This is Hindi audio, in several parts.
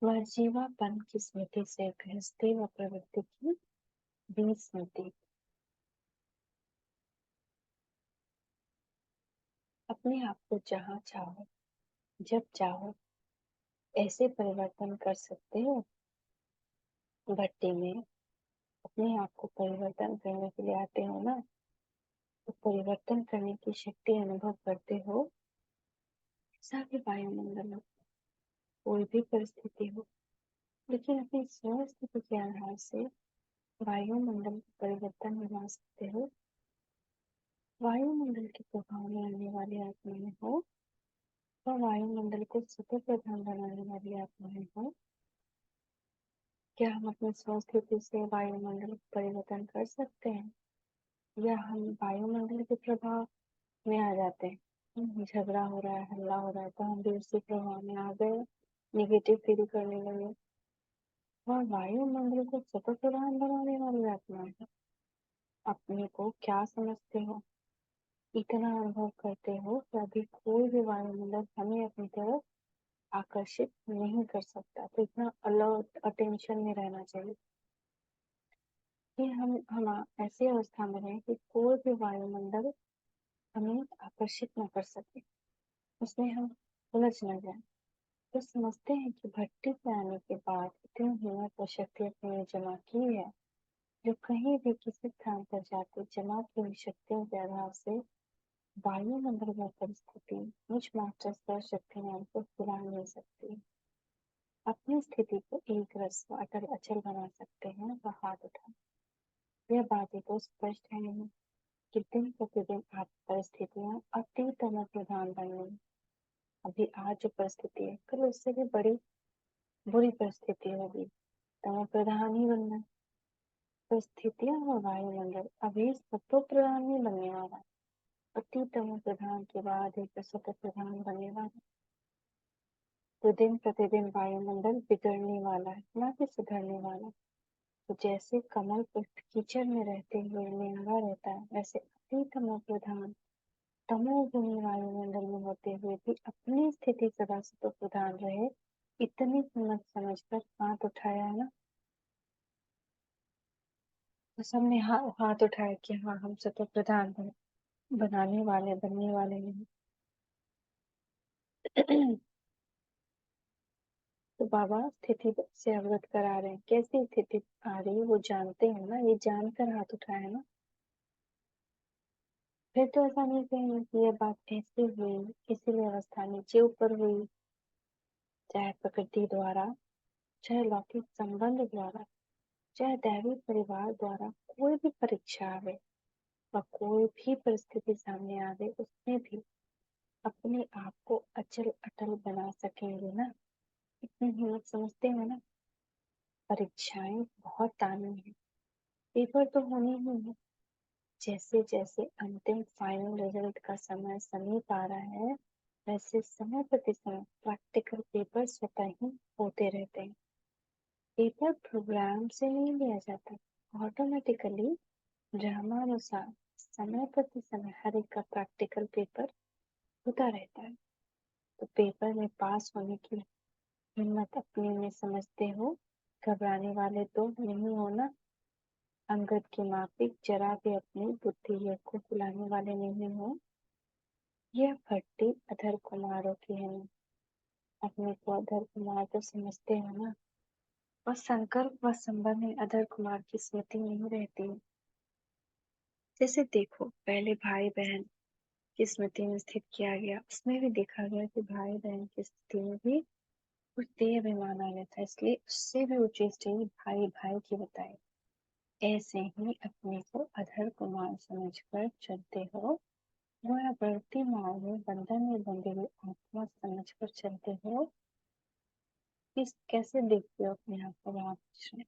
मर्जीवापन की स्मृति से गृहस्थी व प्रवृत्ति की बीज स्मृति। अपने आप को जहाँ चाहो जब चाहो ऐसे परिवर्तन कर सकते हो। भट्टी में अपने आप को परिवर्तन करने के लिए आते हो ना, तो परिवर्तन करने की शक्ति अनुभव करते हो। ऐसा भी वायुमंडल हो, कोई भी परिस्थिति हो, लेकिन अपनी स्व स्थिति के आधार से वायुमंडल को परिवर्तन बना सकते हो। वायुमंडल के प्रभाव में आने वाली आत्माएं हो, वह वायुमंडल को सतत प्रधान बनाने वाली आत्माएं हो। क्या हम अपनी स्वस्थिति से वायुमंडल को परिवर्तन कर सकते हैं, या हम वायुमंडल के प्रभाव में आ जाते हैं? झगड़ा हो रहा है, हल्ला हो रहा है, तो हम भी उसी प्रभाव में आ गए, निगेटिव फील करने लगे। वह वायुमंडल को सतत प्रधान बनाने वाली आत्माएं है। अपने को क्या समझते हो? इतना अनुभव करते हो कि अभी कोई भी वायुमंडल हमें अपनी तरफ आकर्षित नहीं कर सकता। तो इतना अलर्ट अटेंशन में रहना चाहिए कि हम ऐसी अवस्था में रहें कि कोई भी वायुमंडल हमें आकर्षित न कर सके, उसमें हम उलझ न जाए। तो समझते हैं कि भट्टी से आने के बाद इतनी हिम्मत और शक्ति अपने में जमा की है, जो कहीं भी किसी स्थान पर जाते जमा की हुई शक्तियों के आधार से वायुमंडल में परिस्थिति मुझ मास्टर स्तर शक्तिमान को हिला नहीं सकती। अपनी स्थिति को एक रस व अटल अचल बना सकते हैं वह हाथ उठा। यह बातें तो स्पष्ट है नहीं कि दिन प्रतिदिन आप परिस्थितियां अति तमो प्रधान बन रही। अभी आज जो परिस्थिति है, कल उससे भी बड़ी बुरी परिस्थिति होगी, तमो प्रधान ही बनना। परिस्थितियां और वायुमंडल अभी सत्व प्रधान ही बनने वाला है। अति तमो प्रधान के बाद एक सत्व प्रधान बनने वाला। तो दिन प्रतिदिन वायुमंडल बिगड़ने वाला है, ना कि सुधरने वाला। तो जैसे कमल पुष्प कीचड़ में रहते हुए न्यारा रहता है, वैसे अति तमो प्रधान तमोगुणी वायुमंडल में होते हुए भी अपनी स्थिति सदा सत्व प्रधान रहे, इतनी हिम्मत समझकर हाथ उठाया है ना। तो सबने हाथ उठाया कि हाँ, हम सत्व प्रधान बनाने वाले बनने वाले नहीं। तो बाबा स्थिति से अवगत करा रहे हैं, कैसी स्थिति आ रही है वो जानते हैं ना, ये जानकर हाथ उठाया ना। फिर तो ऐसा नहीं कहेंगे कि ये बात ऐसे हुई, इसीलिए अवस्था नीचे ऊपर हुई, चाहे प्रकृति द्वारा, चाहे लौकिक संबंध द्वारा, चाहे दैवी परिवार द्वारा कोई भी परीक्षा आवे व कोई भी परिस्थिति सामने आवे, उसमें भी अपने आप को अचल अटल बना सकेंगे ना। इतनी हिम्मत समझते हैं ना। परीक्षाएं बहुत आनी है, पेपर तो होने ही है। जैसे जैसे अंतिम फाइनल रिजल्ट का समय समीप आ रहा है, वैसे समय प्रति समय प्रैक्टिकल पेपर स्वतः ही होते रहते हैं। पेपर प्रोग्राम से नहीं लिया जाता, ऑटोमेटिकली ड्रामानुसार समय प्रति समय हर एक का प्रैक्टिकल पेपर होता रहता है। तो पेपर में पास होने की हिम्मत अपने में समझते हो, घबराने वाले तो नहीं हो ना। अंगद की माफिक जरा भी अपनी बुद्धि को बुलाने वाले नहीं हो। यह भट्टी अधर कुमारों की है ना। अपने को अधर कुमार तो समझते हो ना। और संकल्प व संबंध में अधर कुमार की स्मृति नहीं रहती। जैसे देखो, पहले भाई बहन की स्मृति में स्थित किया गया, उसमें भी देखा गया कि भाई बहन की स्थिति में भी कुछ देह अभिमान आ जाता है, इसलिए उससे भी ऊंची स्टेज भाई भाई की बताई। ऐसे ही अपने को अधर कुमार समझकर चलते हो, वह बढ़ती मार्ग में बंधन में बंधे हुए आत्मा समझकर चलते हो। किस कैसे देखते हो अपने आप को? आप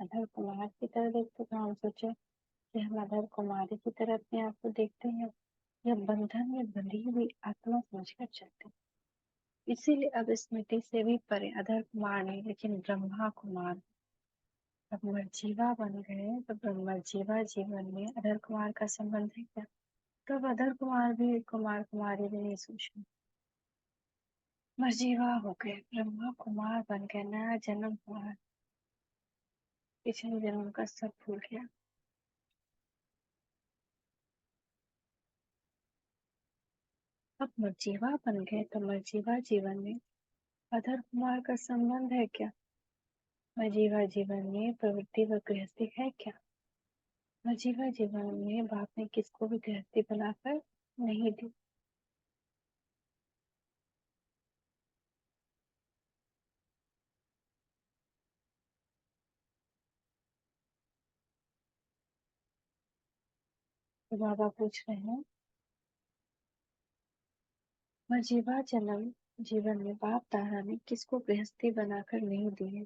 अधर कुमार की तरह देखते हो, तो हम सोचे कि हम अधर कुमारी की तरह अपने आप को देखते हैं, या बंधन में बंधी हुई आत्मा समझकर चलते हैं। इसीलिए अब स्मृति से भी परे अधर कुमार नहीं, लेकिन ब्रह्मा कुमार। अब मर्जीवा बन गए, तो मर्जीवा जीवन में अधर कुमार का संबंध है क्या? तो अब अधर कुमार भी कुमार कुमारी भी नहीं सोचना। मर्जीवा हो गए, ब्रह्मा कुमार बन गए, नया जन्म हुआ है, पिछले जन्म का सब भूल गया। अब मर्जीवा बन गए तो मर्जीवा जीवन में अधर कुमार का संबंध है क्या? मर्जीवा जीवन में प्रवृत्ति व गृहस्थी है क्या? मर्जीवा जीवन में बाप ने किसको भी गृहस्थी बनाकर नहीं दी। तो बाबा पूछ रहे हैं, मर्जीवा जन्म जीवन में बाप दादा ने किसको गृहस्थी बनाकर नहीं दी है?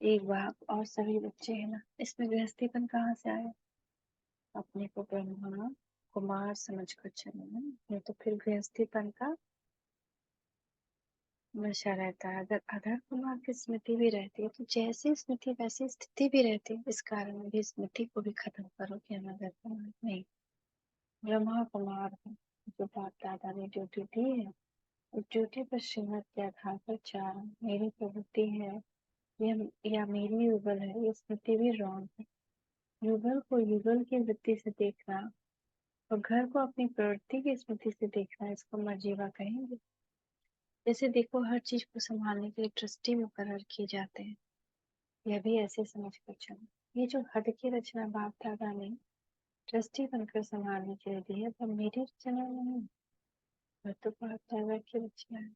एक बाप और सभी बच्चे हैं ना, इसमें गृहस्थीपन कहाँ से आया? अपने को ब्रह्मा कुमार समझ कर चले ना, नहीं तो फिर गृहस्थीपन का नशा रहता है। अगर अधर कुमार की स्मृति भी रहती है तो जैसी स्मृति वैसी स्थिति भी रहती है। इस कारण भी स्मृति को भी खत्म करो कि हम अधर कुमार नहीं, ब्रह्मा कुमार है। जो बाप दादा ने ड्यूटी दी है उस ड्यूटी पर श्रीमत के आधार पर चार मेरी प्रवृत्ति है या मेरी युगल है, ये स्मृति भी रॉन्ग है। युगल को युगल की वृत्ति से देखना और घर को अपनी प्रवृत्ति की स्मृति से देखना, इसको मर्जीवा कहेंगे। जैसे देखो, हर चीज को संभालने के लिए ट्रस्टी मुकर्रर किए जाते हैं, यह भी ऐसे समझ कर चलो। ये जो हद की रचना बाप दादा ने ट्रस्टी बनकर संभालने के लिए दी है वो मेरी रचना नहीं, वह तो बाप दादा की रचना है।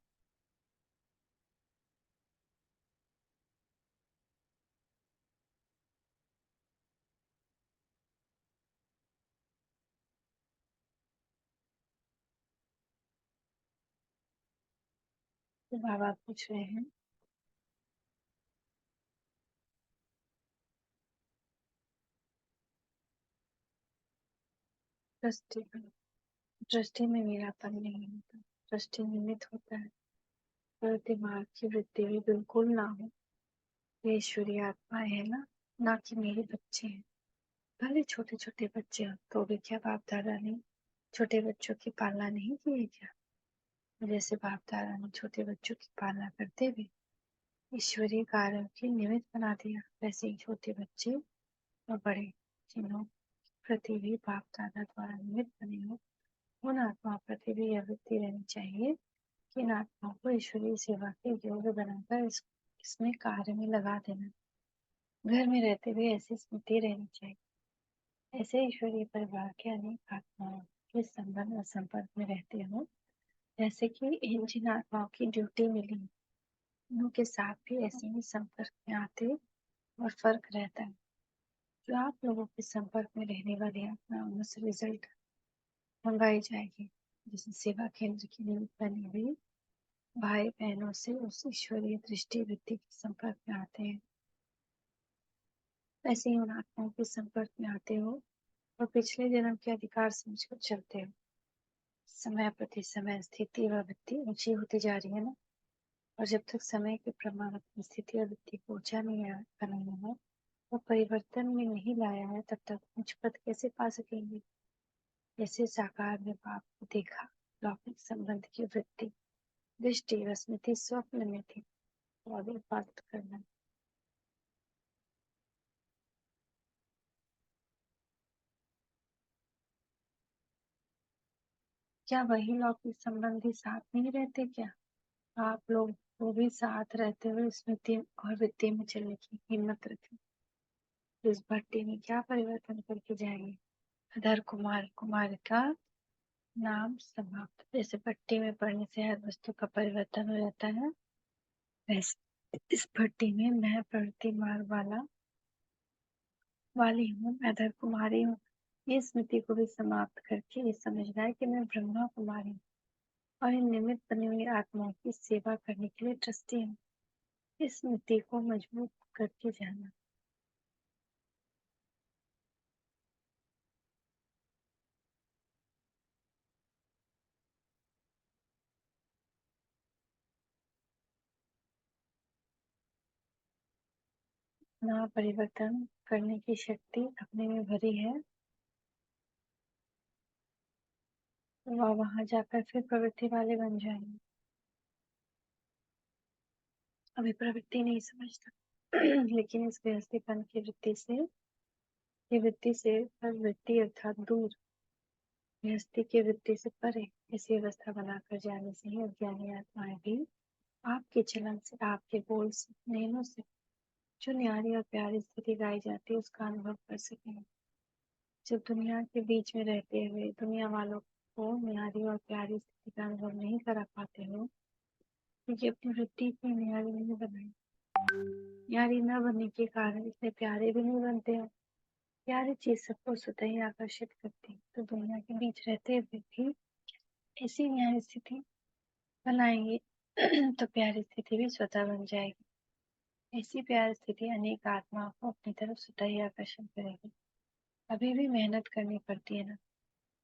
तो बाबा पूछ रहे हैं, ट्रस्टी बनो। ट्रस्टी में मेरापन नहीं होता, ट्रस्टी निमित्त होता है, पर दिमाग की वृत्ति भी बिल्कुल ना हो। ये ईश्वरीय आत्माएं है ना कि मेरे बच्चे हैं। भले छोटे छोटे बच्चे हो तो भी क्या बाप दादा ने छोटे बच्चों की पालना नहीं की है क्या? जैसे बाप दादा ने छोटे बच्चों की पालना करते हुए ईश्वरीय कार्यों की निमित्त बना दिया, वैसे ही छोटे बच्चे और बड़े जिन्हों प्रति भी बाप दादा द्वारा निमित्त बने हो, उन आत्माओं प्रति भी यह वृत्ति रहनी चाहिए कि इन आत्माओं को ईश्वरीय सेवा के योग्य बनाकर इसमें कार्य में लगा देना। घर में रहते हुए ऐसी स्मृति रहनी चाहिए। ऐसे ईश्वरीय परिवार के अनेक आत्माओं के संबंध और संपर्क में रहते हो, जैसे कि इन जिन आत्माओं की ड्यूटी मिली उनके साथ भी ऐसे ही संपर्क में आते और फर्क रहता है। जो आप लोगों के संपर्क में रहने वाली आत्मा उनसे रिजल्ट मंगाई जाएगी, जैसे सेवा केंद्र की निमित्त बनी हुई भाई बहनों से उस ईश्वरीय दृष्टि वृत्ति के संपर्क में आते हैं, वैसे ही उन आत्माओं के संपर्क में आते हो और पिछले जन्म के अधिकार समझकर चलते हो। समय प्रति समय स्थिति व वृत्ति ऊंची होती जा रही है ना, और जब तक समय के प्रमाण अपनी स्थिति और वृत्ति को ऊंचा नहीं बनाया है और परिवर्तन में नहीं लाया है, तब तक उच्च पद कैसे पा सकेंगे? जैसे साकार में बाप को देखा, लौकिक संबंध की वृत्ति दृष्टि व स्मृति स्वप्न में थी, तो अभी बात करना। क्या वही लौकिक संबंधी साथ नहीं रहते क्या? आप लोग वो भी साथ रहते हुए स्मृति और वृत्ति में चलने की हिम्मत रखें। इस भट्टी में क्या परिवर्तन करके जाएंगे? अधर कुमार कुमार का नाम समाप्त। जैसे भट्टी में पड़ने से हर वस्तु का परिवर्तन हो जाता है, वैसे इस भट्टी में मैं प्रवृत्ति मार्ग वाली हूँ, मैं अधर कुमारी हूँ। ये स्मृति को भी समाप्त करके ये समझना है कि मैं ब्रह्मा कुमारी हूँ और इन निमित्त बनी हुई आत्माओं की सेवा करने के लिए ट्रस्टी हूँ। इस स्मृति को मजबूत करके जाना। ना परिवर्तन करने की शक्ति अपने में भरी है, वह वहां जाकर फिर प्रवृत्ति वाले बन जाएंगे। अभी प्रवृत्ति नहीं समझता लेकिन इस गृहस्थीपन की वृत्ति से प्रवृत्ति अर्थात दूर, गृहस्थी की वृत्ति से परे ऐसी अवस्था बनाकर जाने से ही अज्ञानी आत्माएं भी आपके चलन से, आपके बोल से, नैनों से जो न्यारी और प्यारी स्थिति गाई जाती है उसका अनुभव कर सकेंगे। जब दुनिया के बीच में रहते हुए दुनिया वालों को न्यारी और प्यारी स्थिति का अनुभव नहीं करा पाते हो, क्योंकि अपनी वृत्ति को न्यारी नहीं बनाई, न्यारी न बनने के कारण इतने प्यारे भी नहीं बनते हो। प्यारी चीज सबको स्वतः ही आकर्षित करती है, तो दुनिया के बीच रहते हुए भी ऐसी न्यारी स्थिति बनाएंगे तो प्यारी स्थिति भी स्वतः बन जाएगी। ऐसी प्यारी स्थिति अनेक आत्माओं को अपनी तरफ स्वतः ही आकर्षण करेगी। अभी भी मेहनत करनी पड़ती है ना,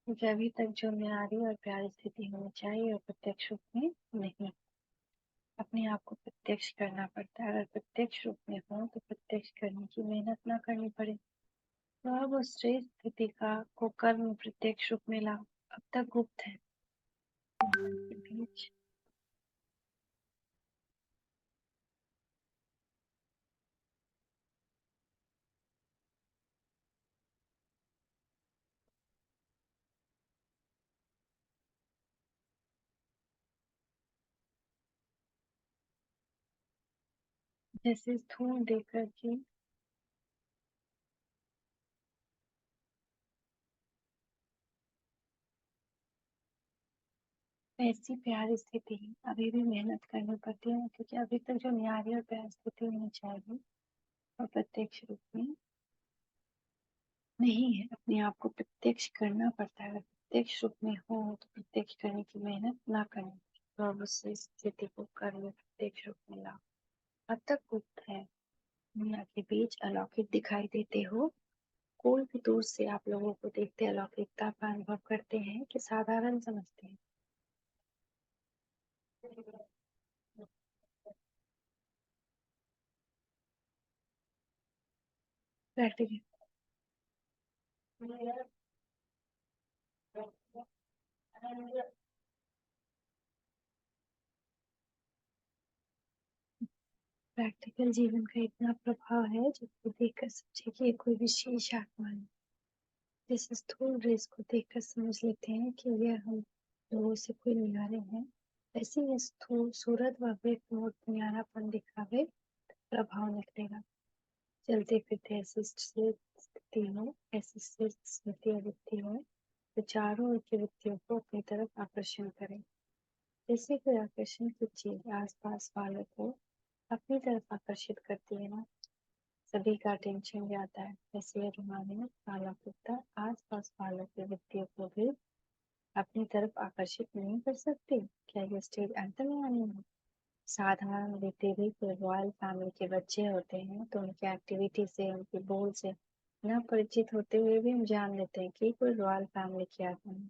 क्योंकि अभी तक जो न्यारी और प्यारी स्थिति होनी चाहिए वो प्रत्यक्ष रूप में नहीं। अपने आप को प्रत्यक्ष करना पड़ता है। अगर प्रत्यक्ष रूप में हो तो प्रत्यक्ष करने की मेहनत ना करनी पड़े। तो अब उस श्रेष्ठ स्थिति का को कर्म प्रत्यक्ष रूप में लाओ। अब तक गुप्त है के बीच। जैसे स्थूल देकर के ऐसी प्यारी स्थिति अभी भी मेहनत करनी पड़ती है, क्योंकि अभी तक जो न्यारी और प्यारी स्थिति होनी चाहिए और प्रत्यक्ष रूप में नहीं है। अपने आप को प्रत्यक्ष करना पड़ता है। अगर प्रत्यक्ष रूप में हो तो प्रत्यक्ष करने की मेहनत ना करें, तो अब उस स्थिति को कर्म प्रत्यक्ष रूप में लाओ। अब तक गुप्त है, दुनिया के बीच अलौकिक दिखाई देते हो। कोई भी दूर से आप लोगों को देखते अलौकिकता का अनुभव करते हैं कि साधारण समझते हैं। प्रैक्टिकल प्रैक्टिकल जीवन का इतना प्रभाव है जिसको देखकर समझे कि ये कोई विशेष आत्मा है। जिस स्थूल ड्रेस को देखकर समझ लेते हैं कि यह हम लोगों से कोई न्यारे हैं, ऐसे ही स्थूल सूरत व व्यक्त मूर्त न्यारापन दिखावे प्रभाव निकलेगा। चलते फिरते ऐसी स्थिति हो, ऐसी स्मृति अवृत्ति हो तो चारों ओर की वृत्तियों को अपनी तरफ आकर्षण करें। जैसे कोई आकर्षण की चीज आसपास वालों को अपनी तरफ आकर्षित करती है ना, सभी का अटेंशन जाता है। वैसे यह रूहानियत अलौकिकता आसपास वालों की वृत्तियों को भी अपनी तरफ आकर्षित नहीं कर सकती। क्या ये स्टेज अंतर्यामी है? साधारण व्यक्ति भी कोई रॉयल फैमिली के बच्चे होते हैं तो उनकी एक्टिविटी से, उनके बोल से न परिचित होते हुए भी हम जान लेते हैं कि कोई रॉयल फैमिली की आत्मा है।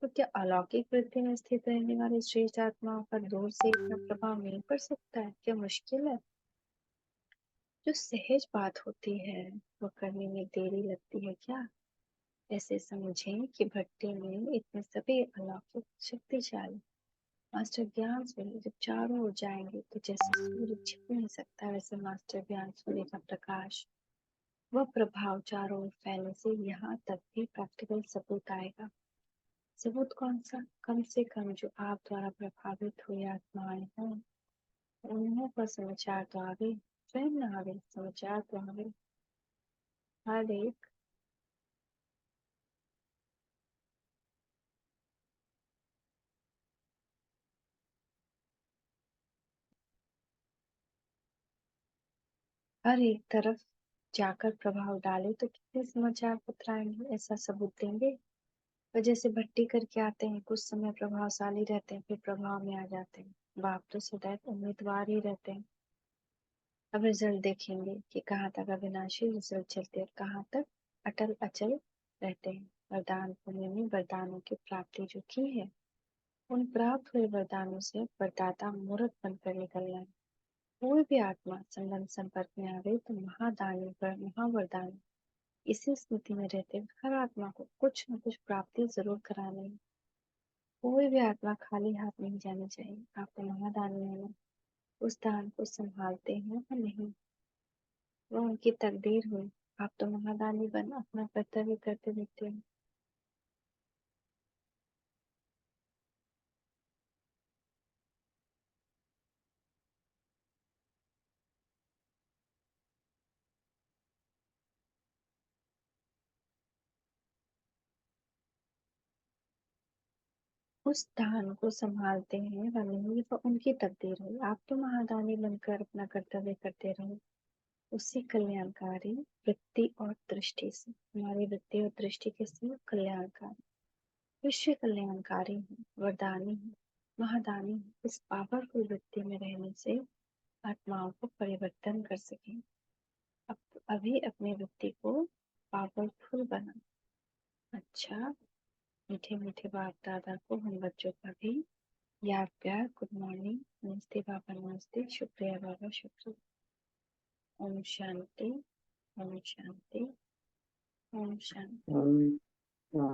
तो क्या अलौकिक वृत्ति में स्थित रहने वाली श्रेष्ठ आत्माओं पर दूर से इतना प्रभाव नहीं पड़ सकता है? क्या मुश्किल है? जो सहज बात होती है वो करने में देरी लगती है क्या? ऐसे समझें कि भट्टी में इतने सभी अलौकिक शक्तिशाली मास्टर ज्ञान सूर्य जब चारों ओर जाएंगे तो जैसे सूर्य छिप नहीं सकता, वैसे मास्टर ज्ञान सूर्य का प्रकाश वह प्रभाव चारों ओर फैलने से यहाँ तक भी प्रैक्टिकल सबूत आएगा। सबूत कौन सा? कम से कम जो आप द्वारा प्रभावित हुई आत्माएं हों उन्हों पर समाचार तो आवे, स्वयं न आवे समाचार तो आवे। हर एक हर एक तरफ जाकर प्रभाव डाले तो कितने समाचार पत्र आएंगे, ऐसा सबूत देंगे। वजह से भट्टी करके आते हैं, कुछ समय प्रभावशाली रहते हैं, फिर प्रभाव में आ जाते हैं। बाप तो सदैव उम्मीदवार ही रहते हैं। अब रिजल्ट देखेंगे कि कहाँ तक अविनाशी रिजल्ट चलते हैं और कहाँ तक अटल अचल रहते हैं। वरदान पुण्य में वरदानों की प्राप्ति जो की है, उन प्राप्त हुए वरदानों से वरदाता मूर्त बनकर निकलना है। कोई भी आत्मा संबंध संपर्क में आवे तो महादानी पर महावरदानी इसी स्मृति में रहते हुए हर आत्मा को कुछ न कुछ प्राप्ति जरूर करानी है। कोई भी आत्मा खाली हाथ नहीं जानी चाहिए। आपको महादानी होना, उस दान को संभालते हैं या नहीं, वह उनकी तकदीर हुई। आप तो महादानी बन अपना कर्तव्य करते दिखते हो। उस दान को संभालते हैं या नहीं, वह उनकी तकदीर हुई। आप तो महादानी बनकर अपना कर्तव्य करते रहो, उसी कल्याणकारी वृत्ति और दृष्टि से। हमारी वृत्ति और दृष्टि किसी कल्याणकारी, विश्व कल्याणकारी है, वरदानी है, महादानी है। इस पावरफुल वृत्ति में रहने से आत्माओं को परिवर्तन कर सकें। अब अभी अपनी वृत्ति को पावरफुल बना। अच्छा, मीठे मीठे बाप दादा को हम बच्चों का भी याद प्यार गुड मॉर्निंग, नमस्ते पापा, नमस्ते, शुक्रिया बाबा, शुक्रिया। ओम शांति, ओम शांति, ओम शांति।